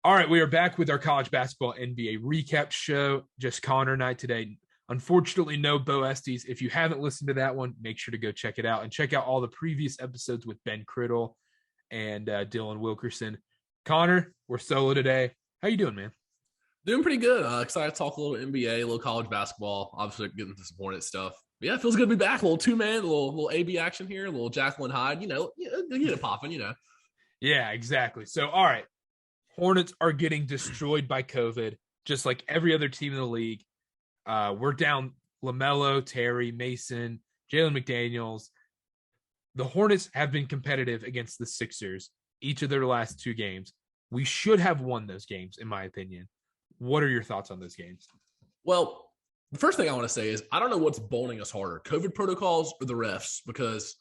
All right, we are back with our college basketball NBA recap show. Just Connor and I today. Unfortunately, no Bo Estes. If you haven't listened to that one, make sure to go check it out and check out all the previous episodes with Ben Criddle and Dylan Wilkerson. Connor, we're solo today. How you doing, man? Doing pretty good. Excited to talk a little NBA, a little college basketball. Obviously, getting to some Hornets stuff. But yeah, it feels good to be back. A little two-man, a little AB action here, a little Jacqueline Hyde. Get it popping. Yeah, exactly. So, all right. Hornets are getting destroyed by COVID, just like every other team in the league. We're down LaMelo, Terry, Mason, Jalen McDaniels. The Hornets have been competitive against the Sixers each of their last two games. We should have won those games, in my opinion. What are your thoughts on those games? Well, the first thing I want to say is I don't know what's bolting us harder, COVID protocols or the refs, because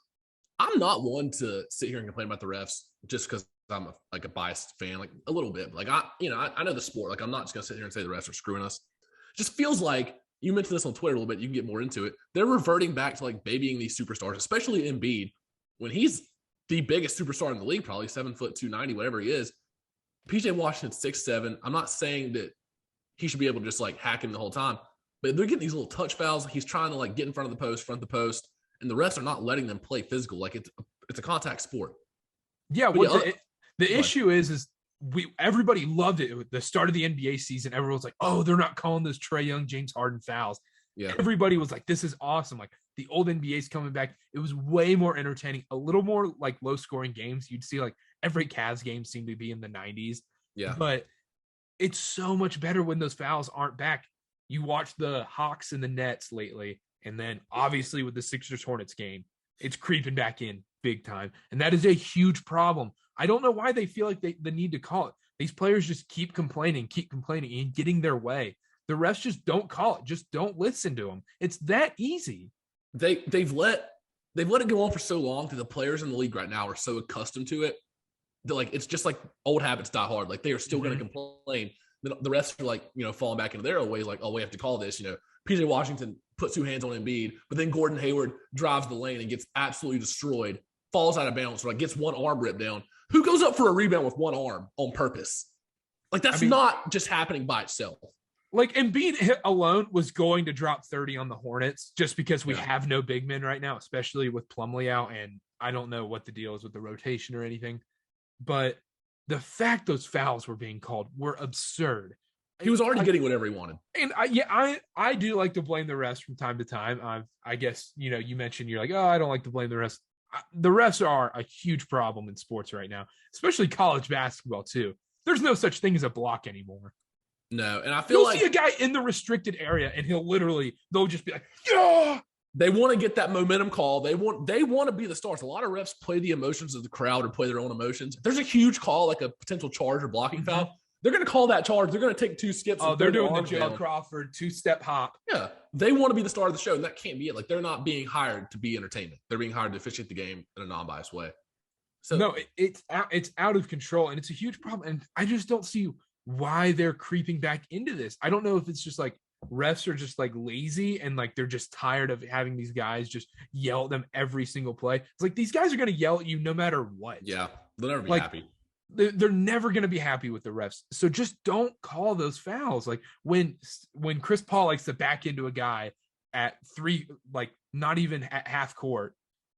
I'm not one to sit here and complain about the refs just because I'm a biased fan, like a little bit. Like I know the sport. Like I'm not just gonna sit here and say the refs are screwing us. It just feels like you mentioned this on Twitter a little bit. You can get more into it. They're reverting back to like babying these superstars, especially Embiid, when he's the biggest superstar in the league, probably 7'2", 290, whatever he is. PJ Washington's 6'7". I'm not saying that he should be able to just like hack him the whole time, but they're getting these little touch fouls. He's trying to like get in front of the post, and the refs are not letting them play physical. Like it's a contact sport. Yeah, the issue is everybody loved it at the start of the NBA season. Everyone was like, "Oh, they're not calling those Trae Young, James Harden fouls." Yeah, everybody was like, "This is awesome!" Like the old NBA's coming back. It was way more entertaining, a little more like low scoring games. You'd see like every Cavs game seemed to be in the 90s. Yeah, but it's so much better when those fouls aren't back. You watch the Hawks and the Nets lately, and then obviously with the Sixers Hornets game, it's creeping back in big time. And that is a huge problem. I don't know why they feel like the need to call it. These players just keep complaining and getting their way. The refs just don't call it. Just don't listen to them. It's that easy. They've let it go on for so long that the players in the league right now are so accustomed to it. They're like, it's just like old habits die hard. Like they are still going to complain. The refs are like, falling back into their own ways. Like, oh, we have to call this. PJ Washington puts two hands on Embiid, but then Gordon Hayward drives the lane and gets absolutely destroyed, falls out of bounds, or like gets one arm ripped down. Who goes up for a rebound with one arm on purpose? Like that's not just happening by itself. Like Embiid alone was going to drop 30 on the Hornets just because we have no big men right now, especially with Plumlee out. And I don't know what the deal is with the rotation or anything, but the fact those fouls were being called were absurd. He was already getting whatever he wanted. And I do like to blame the refs from time to time. I guess, you mentioned you're like, oh, I don't like to blame the refs. The refs are a huge problem in sports right now, especially college basketball too. There's no such thing as a block anymore. No, and I feel you'll see a guy in the restricted area, and they'll just be like, yeah. They want to get that momentum call. They want to be the stars. A lot of refs play the emotions of the crowd or play their own emotions. If there's a huge call, like a potential charge or blocking foul, they're going to call that charge. They're going to take two skips. Oh, they're doing the Joe Crawford two-step hop. Yeah, they want to be the star of the show, and that can't be it. Like they're not being hired to be entertainment. They're being hired to officiate the game in a non-biased way. So no, it's out of control, and it's a huge problem. And I just don't see why they're creeping back into this. I don't know if it's just like refs are just like lazy and like they're just tired of having these guys just yell at them every single play. It's like these guys are going to yell at you no matter what. Yeah, they'll never be happy. They're never going to be happy with the refs. So just don't call those fouls. Like when Chris Paul likes to back into a guy at three, like not even at half court,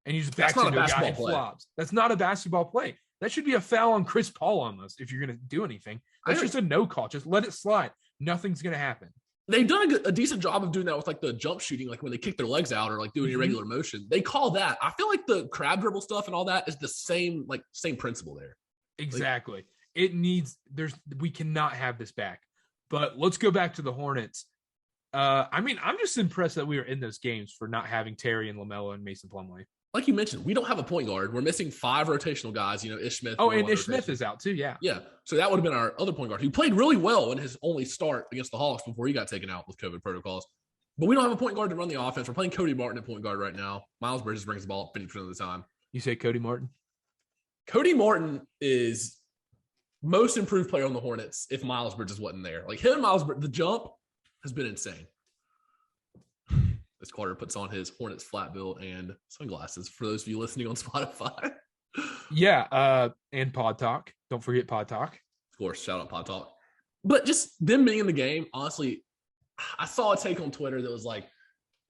and he just backs into a guy and flops. That's not a basketball play. That should be a foul on Chris Paul almost if you're going to do anything. That's just a no call. Just let it slide. Nothing's going to happen. They've done a decent job of doing that with like the jump shooting, like when they kick their legs out or like doing irregular motion. They call that. I feel like the crab dribble stuff and all that is the same principle there. Exactly. We cannot have this back. But let's go back to the Hornets. I'm just impressed that we were in those games for not having Terry and LaMelo and Mason Plumlee. Like you mentioned, we don't have a point guard. We're missing 5 rotational guys. Ish Smith. Oh, and Ish Smith is out too. Yeah. Yeah. So that would have been our other point guard who played really well in his only start against the Hawks before he got taken out with COVID protocols. But we don't have a point guard to run the offense. We're playing Cody Martin at point guard right now. Miles Bridges brings the ball up 50% of the time. You say Cody Martin? Cody Martin is most improved player on the Hornets if Miles Bridges wasn't there. Like him and Miles Bridges, the jump has been insane. As Carter puts on his Hornets flat bill and sunglasses for those of you listening on Spotify. Yeah, and Pod Talk. Don't forget Pod Talk. course, shout out Pod Talk. But just them being in the game, honestly, I saw a take on Twitter that was like,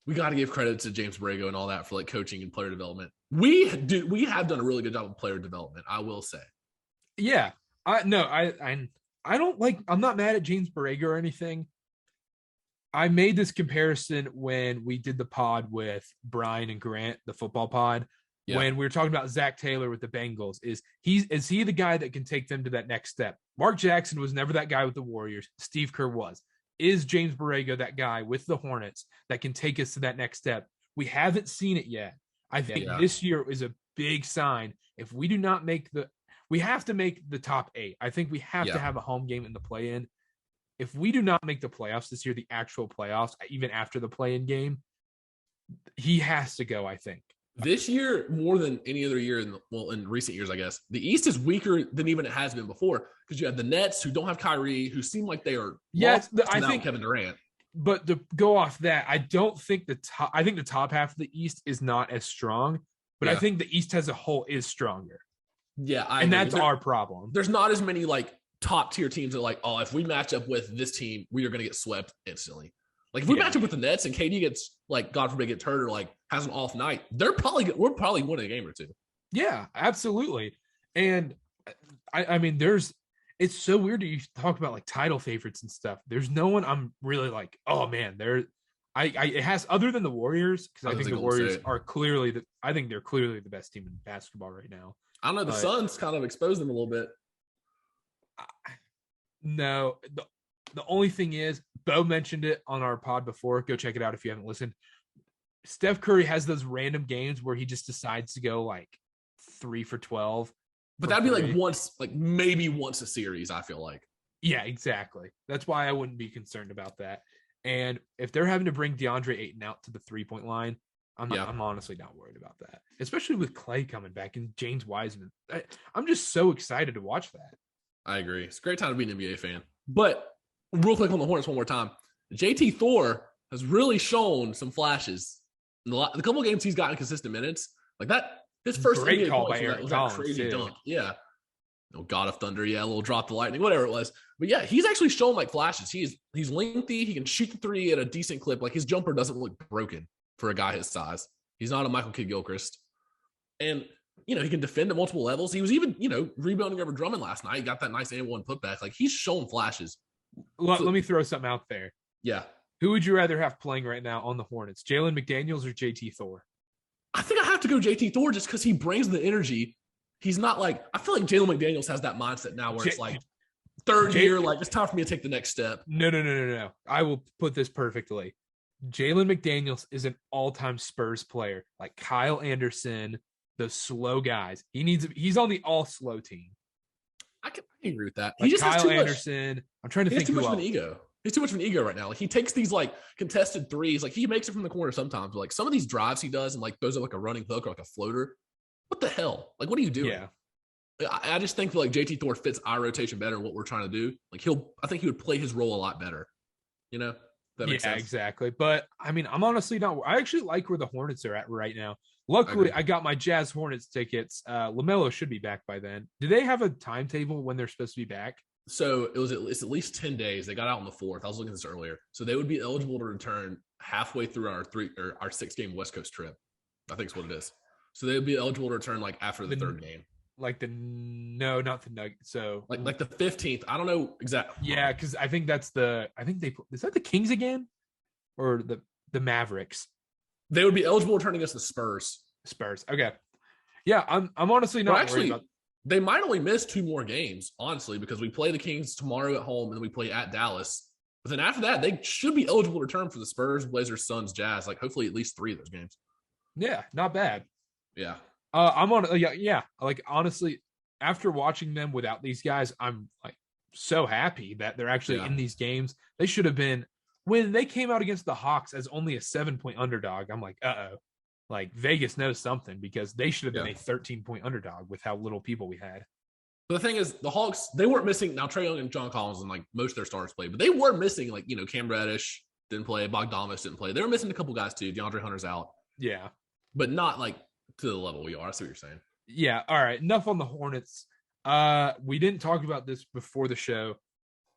we got to give credit to James Borrego and all that for like coaching and player development. We have done a really good job of player development, I will say. Yeah. I don't like, I'm not mad at James Borrego or anything. I made this comparison when we did the pod with Brian and Grant, the football pod, when we were talking about Zach Taylor with the Bengals. Is he the guy that can take them to that next step? Mark Jackson was never that guy with the Warriors. Steve Kerr was. Is James Borrego that guy with the Hornets that can take us to that next step? We haven't seen it yet. I think this year is a big sign. If we do not we have to make the top 8. I think we have to have a home game in the play-in. If we do not make the playoffs this year, the actual playoffs, even after the play-in game, he has to go, I think. This year, more than any other year in recent years, I guess, the East is weaker than even it has been before because you have the Nets who don't have Kyrie, who seem like they are I think Kevin Durant. But to go off that, I don't think the top half of the East is not as strong, but I think the East as a whole is stronger. Yeah, and that's our problem. There's not as many like top tier teams that are like, oh, if we match up with this team, we are going to get swept instantly. Like if we match up with the Nets and KD gets like, God forbid, gets hurt or like has an off night, we're probably winning a game or two. Yeah, absolutely. And I mean, it's so weird that you talk about like title favorites and stuff. There's no one I'm really like, oh man, it has other than the Warriors, because I think the Warriors are clearly they're clearly the best team in basketball right now. I don't know. The Suns kind of exposed them a little bit. No, the only thing is, Bo mentioned it on our pod before. Go check it out if you haven't listened. Steph Curry has those random games where he just decides to go like 3 for 12. But that'd be like maybe once a series, I feel like. Yeah, exactly. That's why I wouldn't be concerned about that. And if they're having to bring DeAndre Ayton out to the 3-point line, I'm honestly not worried about that. Especially with Clay coming back and James Wiseman. I'm just so excited to watch that. I agree. It's a great time to be an NBA fan. But real quick on the Hornets one more time. JT Thor has really shown some flashes. In the couple games he's gotten consistent minutes. Like that, his first great call by Eric Collins, crazy dunk. Yeah. God of Thunder, a little drop the lightning, whatever it was. But yeah, he's actually shown like flashes. He's lengthy. He can shoot the 3 at a decent clip. Like his jumper doesn't look broken for a guy his size. He's not a Michael Kidd-Gilchrist. And, he can defend at multiple levels. He was even, rebounding over Drummond last night. He got that nice and one putback. Like he's shown flashes. Let me throw something out there. Yeah. Who would you rather have playing right now on the Hornets, Jalen McDaniels or JT Thor? I think I have to go JT Thor just because he brings the energy. He's not like, I feel like Jalen McDaniels has that mindset now where it's like third year, like it's time for me to take the next step. No. I will put this perfectly. Jalen McDaniels is an all-time Spurs player, like Kyle Anderson, the slow guys. He's on the all-slow team. I can agree with that. Like he just Kyle has too Anderson. Much, I'm trying to think too much of an ego. He's too much of an ego right now. Like he takes these like contested threes. Like he makes it from the corner sometimes. But like some of these drives he does and like those are like a running hook or like a floater. What the hell? Like what are you doing? Yeah. I just think like JT Thor fits our rotation better. What we're trying to do. Like I think he would play his role a lot better. That makes sense. Exactly. But I mean, I'm honestly not. I actually like where the Hornets are at right now. Luckily, I got my Jazz Hornets tickets. LaMelo should be back by then. Do they have a timetable when they're supposed to be back? So it's at least 10 days. They got out on the 4th. I was looking at this earlier. So they would be eligible to return halfway through our 6-game West Coast trip. I think is what it is. So they would be eligible to return like after the third game. Like not the Nuggets. So like the 15th. I don't know exactly. Yeah, because I think is that the Kings again, or the Mavericks? They would be eligible returning us the Spurs. Okay. Yeah, I'm honestly not worried about. They might only miss 2 more games, honestly, because we play the Kings tomorrow at home and then we play at Dallas. But then after that, they should be eligible to return for the Spurs, Blazers, Suns, Jazz. Like hopefully at least 3 of those games. Yeah, not bad. Yeah. I'm on. Yeah. Like honestly, after watching them without these guys, I'm like so happy that they're actually in these games. They should have been when they came out against the Hawks as only a 7-point underdog. I'm like, like Vegas knows something because they should have been a 13-point underdog with how little people we had. But the thing is, the Hawks, they weren't missing. Now Trae Young and John Collins and like most of their stars played, but they were missing like Cam Reddish didn't play, Bogdanovich didn't play. They were missing a couple guys too. DeAndre Hunter's out. Yeah, but not like to the level we are. I see what you're saying. Yeah. All right. Enough on the Hornets. We didn't talk about this before the show.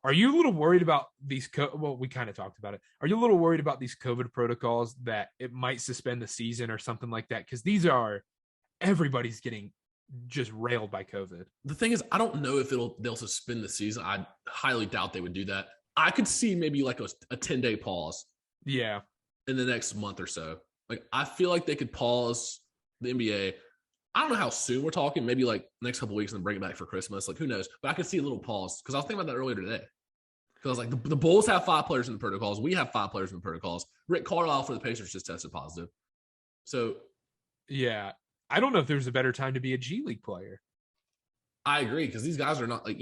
Are you a little worried about these? Well, we kind of talked about it. Are you a little worried about these COVID protocols that it might suspend the season or something like that? Because everybody's getting just railed by COVID. The thing is, I don't know if they'll suspend the season. I highly doubt they would do that. I could see maybe like a 10-day pause. Yeah. In the next month or so. Like, I feel like they could pause the NBA. I don't know how soon we're talking, maybe like next couple of weeks and then bring it back for Christmas. Like, who knows? But I could see a little pause because I was thinking about that earlier today. Because like the Bulls have 5 players in the protocols. We have 5 players in the protocols. Rick Carlisle for the Pacers just tested positive. So, yeah, I don't know if there's a better time to be a G League player. I agree because these guys are not like,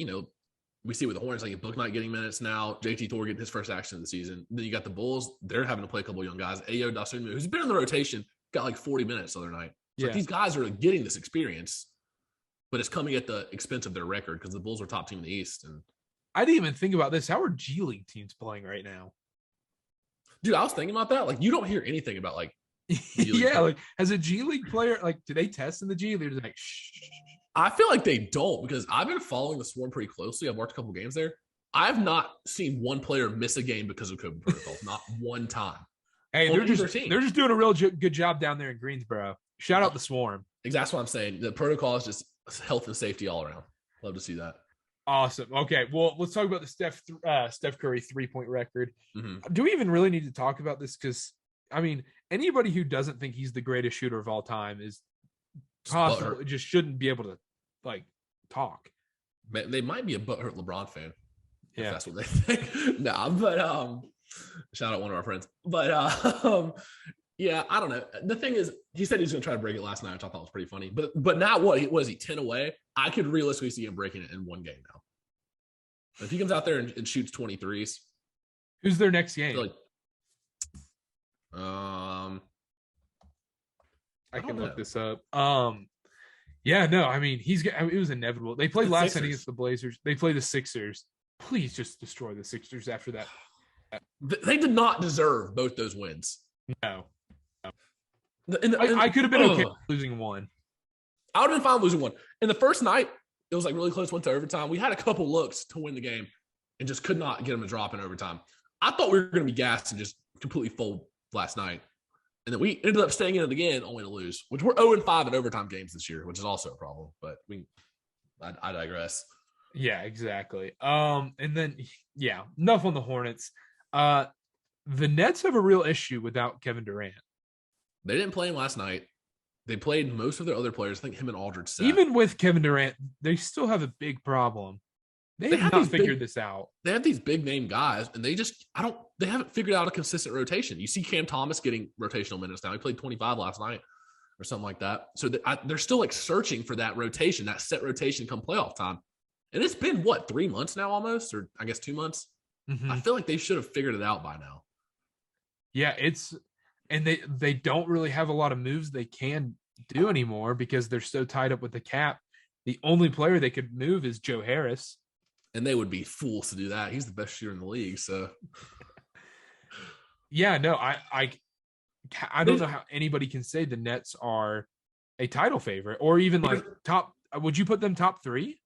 we see with the Hornets, like Booknight getting minutes now, JT Thor getting his first action of the season. Then you got the Bulls. They're having to play a couple of young guys. Ayo Dosunmu, who's been in the rotation, got like 40 minutes the other night. So these guys are getting this experience, but it's coming at the expense of their record because the Bulls are top team in the East. And I didn't even think about this. How are G League teams playing right now? Dude, I was thinking about that. Like, you don't hear anything about like yeah, like as a G League player, like do they test in the G League? They're like, shh. I feel like they don't because I've been following the Swarm pretty closely. I've watched a couple games there. I've not seen one player miss a game because of COVID protocol. Not one time. Hey, they're just doing a real good job down there in Greensboro. Shout out the Swarm. That's what I'm saying. The protocol is just health and safety all around. Love to see that. Awesome. Okay, well, let's talk about the Steph Curry 3-point record. Mm-hmm. Do we even really need to talk about this? Because I mean, anybody who doesn't think he's the greatest shooter of all time is possibly just shouldn't be able to like talk. They might be a butthurt LeBron fan. Yeah, if that's what they think. Nah, but shout out one of our friends. But yeah, I don't know. The thing is, he said he's going to try to break it last night, which I thought was pretty funny. But now what was he 10 away? I could realistically see him breaking it in one game now. If he comes out there and shoots 23s, who's their next game? Like, I can look this up. Yeah, no, I mean it was inevitable. They played last night against the Blazers. They play the Sixers. Please just destroy the Sixers after that. They did not deserve both those wins. No. I could have been okay losing one. I would have been fine losing one. In the first night, it was like really close, went to overtime. We had a couple looks to win the game and just could not get them to drop in overtime. I thought we were going to be gassed and just completely fold last night. And then we ended up staying in it again, only to lose, which we're 0-5 in overtime games this year, which is also a problem. But I digress. Yeah, exactly. And then, yeah, enough on the Hornets. The Nets have a real issue without Kevin Durant. They didn't play him last night. They played most of their other players. I think him and Aldridge sat. Even with Kevin Durant, they still have a big problem. They have not figured this out. They have these big name guys, and they haven't figured out a consistent rotation. You see Cam Thomas getting rotational minutes now. He played 25 last night or something like that. So they're still like searching for that rotation, that set rotation come playoff time. And it's been, 3 months now almost, or I guess 2 months? Mm-hmm. I feel like they should have figured it out by now. Yeah, and they don't really have a lot of moves they can do anymore because they're so tied up with the cap. The only player they could move is Joe Harris. And they would be fools to do that. He's the best shooter in the league, so. Yeah, no, I don't know how anybody can say the Nets are a title favorite or even like top. Would you put them top 3?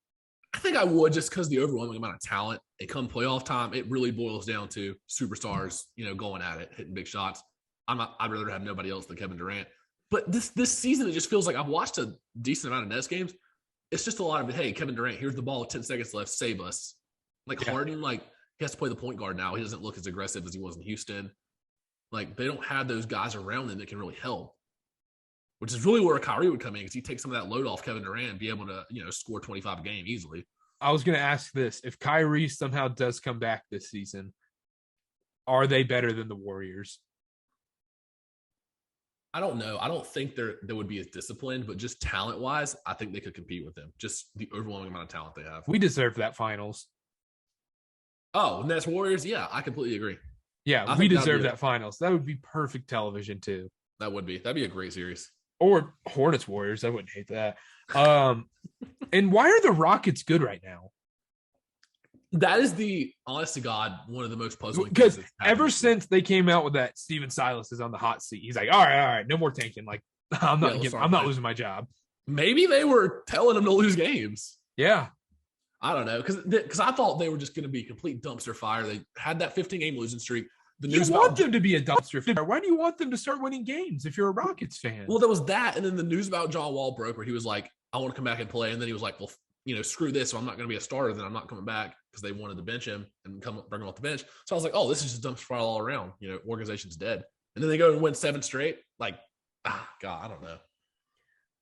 I think I would, just because the overwhelming amount of talent. It come playoff time, it really boils down to superstars, going at it, hitting big shots. I'd rather have nobody else than Kevin Durant. But this season, it just feels like I've watched a decent amount of Nets games. It's just a lot of, hey, Kevin Durant, here's the ball, 10 seconds left, save us. Like Harden, he has to play the point guard now. He doesn't look as aggressive as he was in Houston. Like, they don't have those guys around them that can really help, which is really where Kyrie would come in because he takes some of that load off Kevin Durant and be able to, score 25 a game easily. I was going to ask this. If Kyrie somehow does come back this season, are they better than the Warriors? I don't know. I don't think they would be as disciplined, but just talent-wise, I think they could compete with them. Just the overwhelming amount of talent they have. We deserve that finals. Oh, Nets Warriors? Yeah, I completely agree. Yeah, we deserve that finals. That would be perfect television, too. That would be. That'd be a great series. Or Hornets Warriors. I wouldn't hate that. And why are the Rockets good right now? That is honest to God, one of the most puzzling things. Because ever since they came out with that Steven Silas is on the hot seat, he's like, all right, no more tanking. Like, I'm not losing my job. Maybe they were telling him to lose games. Yeah. I don't know, because I thought they were just going to be a complete dumpster fire. They had that 15-game losing streak. The You news want them to be a dumpster fire. Why do you want them to start winning games if you're a Rockets fan? Well, there was that, and then the news about John Wall broke where he was like, I want to come back and play. And then he was like, well, screw this. So I'm not going to be a starter. Then I'm not coming back because they wanted to bench him and bring him off the bench. So I was like, oh, this is just a dumpster fire all around. Organization's dead. And then they go and win 7 straight. Like, God, I don't know.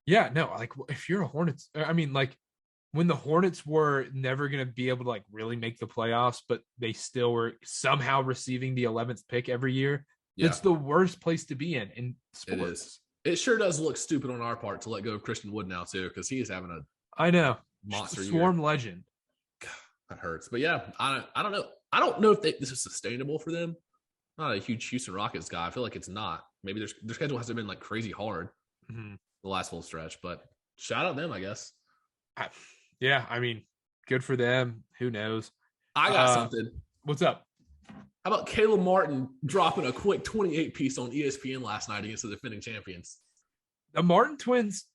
Yeah, no, like if you're a Hornets, I mean, like when the Hornets were never going to be able to like really make the playoffs, but they still were somehow receiving the 11th pick every year. Yeah. It's the worst place to be in sports. It is. It sure does look stupid on our part to let go of Christian Wood now too, because he is having I know monster swarm year. Legend. God, that hurts. But yeah, I don't know. I don't know if this is sustainable for them. I'm not a huge Houston Rockets guy. I feel like it's not. Maybe their schedule hasn't been like crazy hard the last full stretch, but shout out them, I guess. Yeah, I mean, good for them. Who knows? I got something. What's up? How about Caleb Martin dropping a quick 28 piece on ESPN last night against the defending champions? The Martin twins.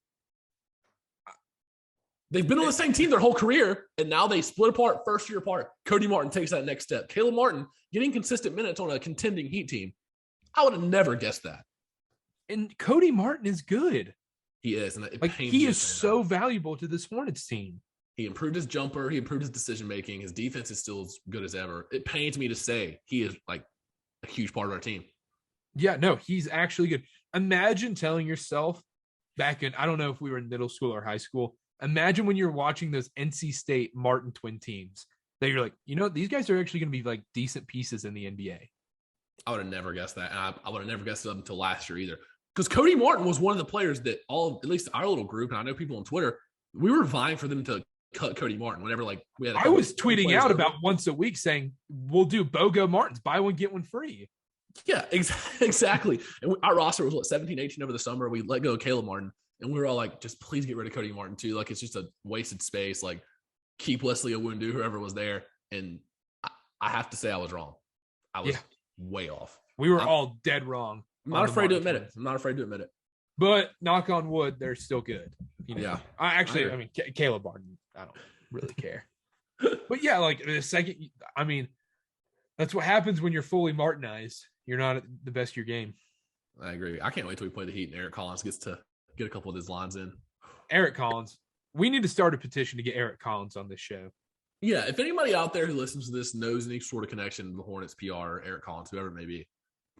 They've been on the same team their whole career, and now they split apart, first year apart. Cody Martin takes that next step. Caleb Martin getting consistent minutes on a contending Heat team. I would have never guessed that. And Cody Martin is good. He is. And he is so valuable to this Hornets team. He improved his jumper. He improved his decision-making. His defense is still as good as ever. It pains me to say he is like a huge part of our team. Yeah, no, he's actually good. Imagine telling yourself back in, I don't know if we were in middle school or high school. Imagine when you're watching those NC State Martin twin teams that you're like, these guys are actually going to be like decent pieces in the NBA. I would have never guessed that. And I would have never guessed it up until last year either. Because Cody Martin was one of the players that at least our little group, and I know people on Twitter, we were vying for them to cut Cody Martin whenever we had. I was tweeting out about once a week saying, we'll do BOGO Martins, buy one, get one free. Yeah, exactly. And our roster was 17, 18 over the summer. We let go of Caleb Martin. And we were all like, just please get rid of Cody Martin too. Like, it's just a wasted space. Like, keep Wesley Owundu, whoever was there. And I have to say I was wrong. I was way off. We were all dead wrong. I'm not afraid to admit it. But knock on wood, they're still good. Yeah. I mean, Caleb Martin, I don't really care. But yeah, like the second, I mean, that's what happens when you're fully Martinized. You're not at the best of your game. I agree. I can't wait till we play the Heat and Eric Collins gets to get a couple of his lines in. Eric Collins. We need to start a petition to get Eric Collins on this show. Yeah, if anybody out there who listens to this knows any sort of connection to the Hornets PR or Eric Collins, whoever it may be,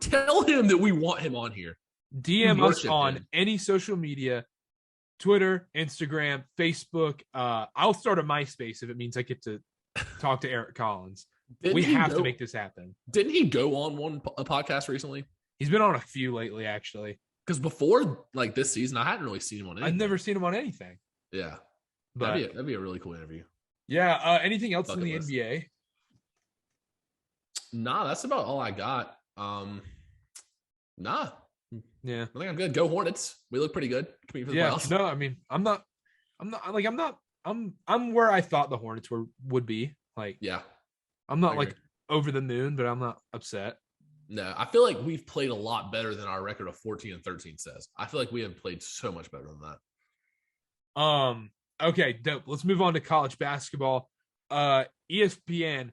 tell him that we want him on here. DM us on any social media, Twitter, Instagram, Facebook. I'll start a MySpace if it means I get to talk to Eric Collins. We have to make this happen. Didn't he go on a podcast recently? He's been on a few lately, actually. Because before, like, this season, I hadn't really seen him on anything. I've never seen him on anything. Yeah. But that'd be a really cool interview. Yeah. Anything else in the NBA? Nah, that's about all I got. Nah. Yeah. I think I'm good. Go Hornets. We look pretty good. For the playoffs. No, I mean, I'm where I thought the Hornets would be. Like, yeah. I'm not like over the moon, but I'm not upset. No, I feel like we've played a lot better than our record of 14-13 says. I feel like we have played so much better than that. Okay, dope. Let's move on to college basketball. ESPN,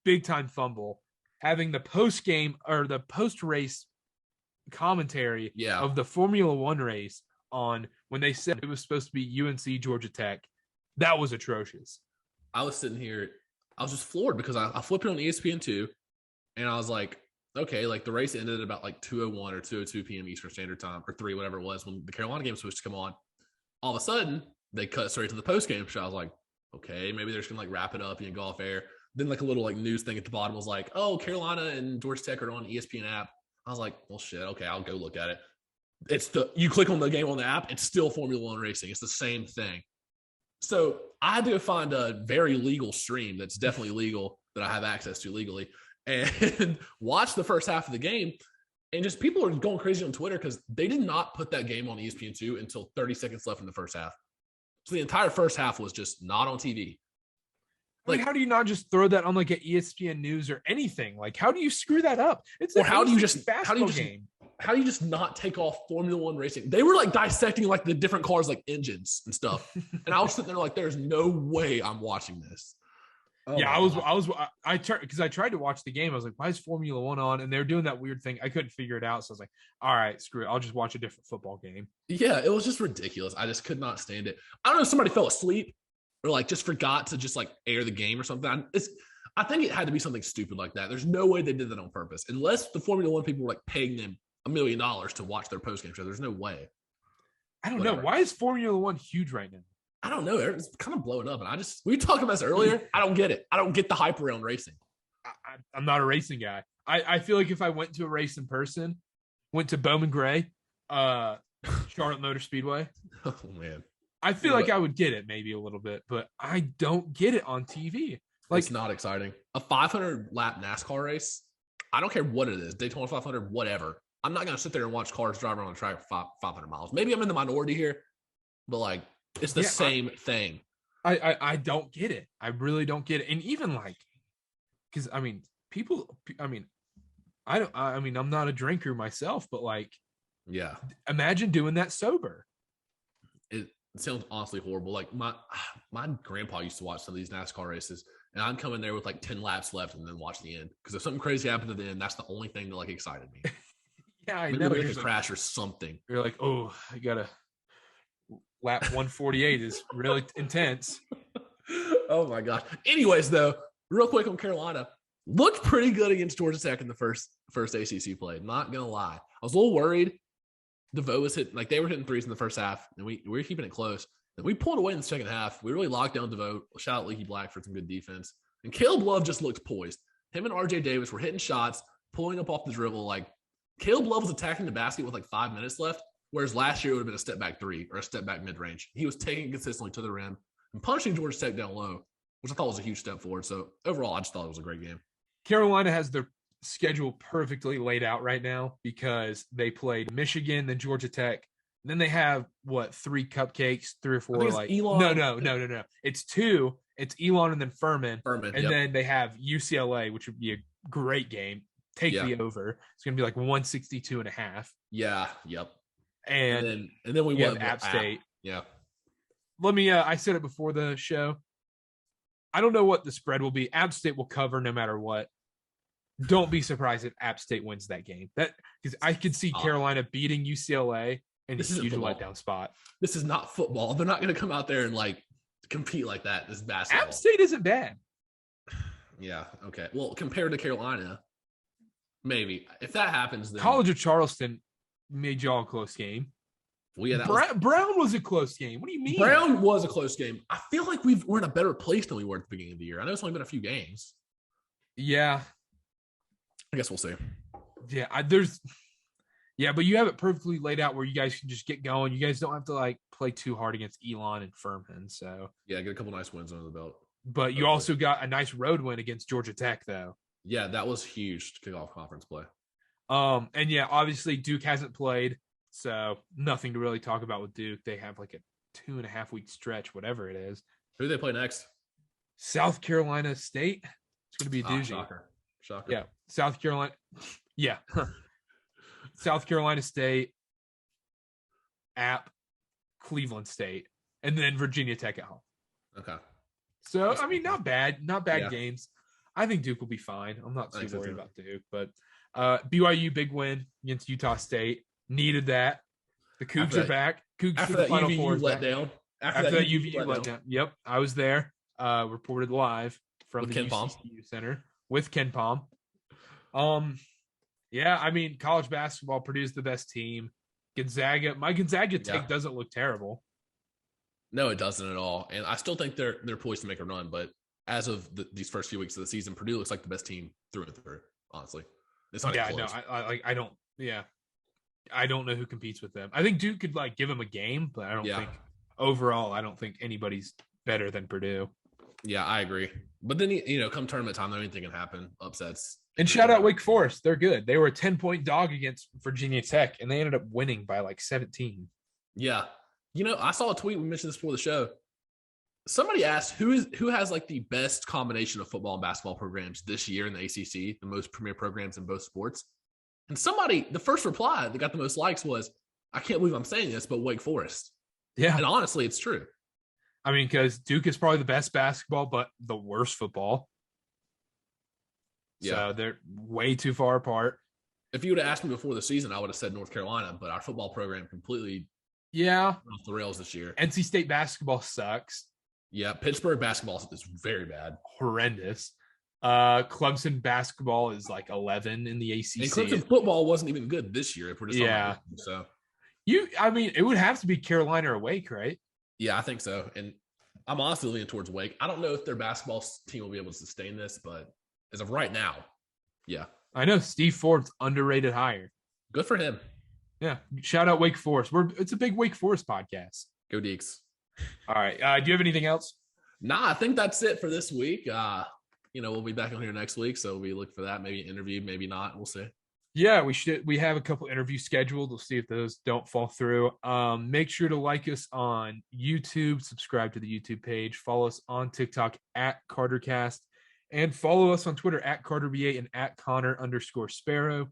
big time fumble, having the post game or the post race commentary of the Formula One race on when they said it was supposed to be UNC Georgia Tech. That was atrocious. I was sitting here, I was just floored because I flipped it on ESPN2, and I was like, okay, like the race ended at about like 2:01 or 2:02 p.m. Eastern Standard Time, or 3, whatever it was, when the Carolina game was supposed to come on. All of a sudden, they cut straight to the post-game show. I was like, okay, maybe they're just going to like wrap it up and go off air. Then like a little like news thing at the bottom was like, oh, Carolina and Georgia Tech are on ESPN app. I was like, well, shit, okay, I'll go look at it. You click on the game on the app, it's still Formula One racing. It's the same thing. So I had to go find a very legal stream that's definitely legal that I have access to legally and watch the first half of the game. And just people are going crazy on Twitter because they did not put that game on ESPN2 until 30 seconds left in the first half. So the entire first half was just not on TV. Like, how do you not just throw that on like an ESPN News or anything? Like, how do you screw that up? It's how do you just basketball game. how do you just not take off Formula One racing? They were like dissecting like the different cars, like engines and stuff. And I was sitting there like, there's no way I'm watching this. Oh yeah, I turned because I tried to watch the game. I was like, why is Formula One on? And they're doing that weird thing. I couldn't figure it out. So I was like, all right, screw it. I'll just watch a different football game. Yeah, it was just ridiculous. I just could not stand it. I don't know if somebody fell asleep or like just forgot to just like air the game or something. I think it had to be something stupid like that. There's no way they did that on purpose. Unless the Formula One people were like paying them $1 million to watch their post-game show. There's no way. I don't know. Why is Formula One huge right now? I don't know. It's kind of blowing up. And we talked about this earlier. I don't get it. I don't get the hype around racing. I'm not a racing guy. I feel like if I went to a race in person, went to Bowman Gray, Charlotte Motor Speedway. Oh, man. I feel like I would get it maybe a little bit, but I don't get it on TV. Like, it's not exciting. A 500-lap NASCAR race, I don't care what it is, Daytona 500, whatever. I'm not going to sit there and watch cars drive around the track for 500 miles. Maybe I'm in the minority here, but like, it's the same thing. I don't get it. I really don't get it. And even like, because I mean, I'm not a drinker myself, but like, yeah, imagine doing that sober. It sounds honestly horrible. Like my grandpa used to watch some of these NASCAR races, and I'd come in there with like 10 laps left and then watch the end. Because if something crazy happened at the end, that's the only thing that like excited me. Yeah, I maybe know. Maybe a crash or something. You're like, oh, I gotta lap 148 is really intense. Oh my gosh. Anyways, though, real quick on Carolina, looked pretty good against Georgia Tech in the first ACC play. Not gonna lie, I was a little worried. DeVoe was hitting, like they were hitting threes in the first half, and we were keeping it close. And we pulled away in the second half. We really locked down DeVoe. Shout out Leaky Black for some good defense. And Caleb Love just looked poised. Him and RJ Davis were hitting shots, pulling up off the dribble. Like Caleb Love was attacking the basket with like 5 minutes left, whereas last year it would have been a step back three or a step back mid range. He was taking it consistently to the rim and punching Georgia Tech down low, which I thought was a huge step forward. So overall, I just thought it was a great game. Carolina has their schedule perfectly laid out right now because they played Michigan, then Georgia Tech. And then they have 3 cupcakes, 3 or 4 like Elon. No. It's 2. It's Elon and then Furman. And then they have UCLA, which would be a great game. Take the over. It's gonna be like 162.5. Yeah, yep. And then we have App State. Yeah. Let me I said it before the show. I don't know what the spread will be. App State will cover no matter what. Don't be surprised if App State wins that game. That because I could see Carolina beating UCLA in a huge letdown spot. This is not football. They're not going to come out there and like compete like that. This is basketball. App State isn't bad. Yeah. Okay. Well, compared to Carolina, maybe if that happens, then College of Charleston made y'all a close game. Well, yeah, Brown was a close game. What do you mean? Brown was a close game. I feel like we're in a better place than we were at the beginning of the year. I know it's only been a few games. Yeah. I guess we'll see. Yeah, but you have it perfectly laid out where you guys can just get going. You guys don't have to like play too hard against Elon and Furman. So yeah, get a couple nice wins under the belt. But you also got a nice road win against Georgia Tech, though. Yeah, that was huge to kick off conference play. And yeah, obviously Duke hasn't played, so nothing to really talk about with Duke. They have like a 2.5 week stretch, whatever it is. Who do they play next? South Carolina State. It's going to be a doozy. Shocker. Yeah, South Carolina. Yeah. South Carolina State, App, Cleveland State, and then Virginia Tech at home. Okay. So, I mean, not bad games. I think Duke will be fine. I'm not too worried about Duke, but BYU big win against Utah State. Needed that. The Cougs are back. Cougs after to the that Final UVU Four let down. After that UVU let down. Yep, I was there. Reported live from the UCCU Center with Ken Palm. Yeah, I mean, college basketball, Purdue's the best team. My Gonzaga take doesn't look terrible. No, it doesn't at all. And I still think they're poised to make a run. But as of these first few weeks of the season, Purdue looks like the best team through and through. Honestly, it's not. Yeah, no, I don't. Yeah, I don't know who competes with them. I think Duke could like give them a game, but I don't think overall. I don't think anybody's better than Purdue. Yeah, I agree. But then come tournament time, anything can happen. Upsets. And shout out Wake Forest. They're good. They were a 10-point dog against Virginia Tech, and they ended up winning by like 17. Yeah. I saw a tweet. We mentioned this before the show. Somebody asked who has like the best combination of football and basketball programs this year in the ACC, the most premier programs in both sports. And somebody, the first reply that got the most likes was, I can't believe I'm saying this, but Wake Forest. Yeah. And honestly, it's true. I mean, because Duke is probably the best basketball, but the worst football. Yeah. So they're way too far apart. If you would have asked me before the season, I would have said North Carolina, but our football program completely Yeah. off the rails this year. NC State basketball sucks. Yeah, Pittsburgh basketball is very bad. Horrendous. Clemson basketball is like 11 in the ACC. And Clemson football wasn't even good this year. If we're just yeah. So I mean, it would have to be Carolina or Wake, right? Yeah, I think so. And I'm honestly leaning towards Wake. I don't know if their basketball team will be able to sustain this, but as of right now, yeah. I know Steve Forbes underrated hire. Good for him. Yeah. Shout out Wake Forest. It's a big Wake Forest podcast. Go Deeks. All right. Do you have anything else? Nah, I think that's it for this week. We'll be back on here next week, so we look for that. Maybe an interview, maybe not. We'll see. Yeah, we have a couple interviews scheduled. We'll see if those don't fall through. Make sure to like us on YouTube, subscribe to the YouTube page, follow us on TikTok at CarterCast, and follow us on Twitter at CarterBA and at Connor_Sparrow.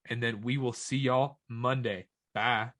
And then we will see y'all Monday. Bye.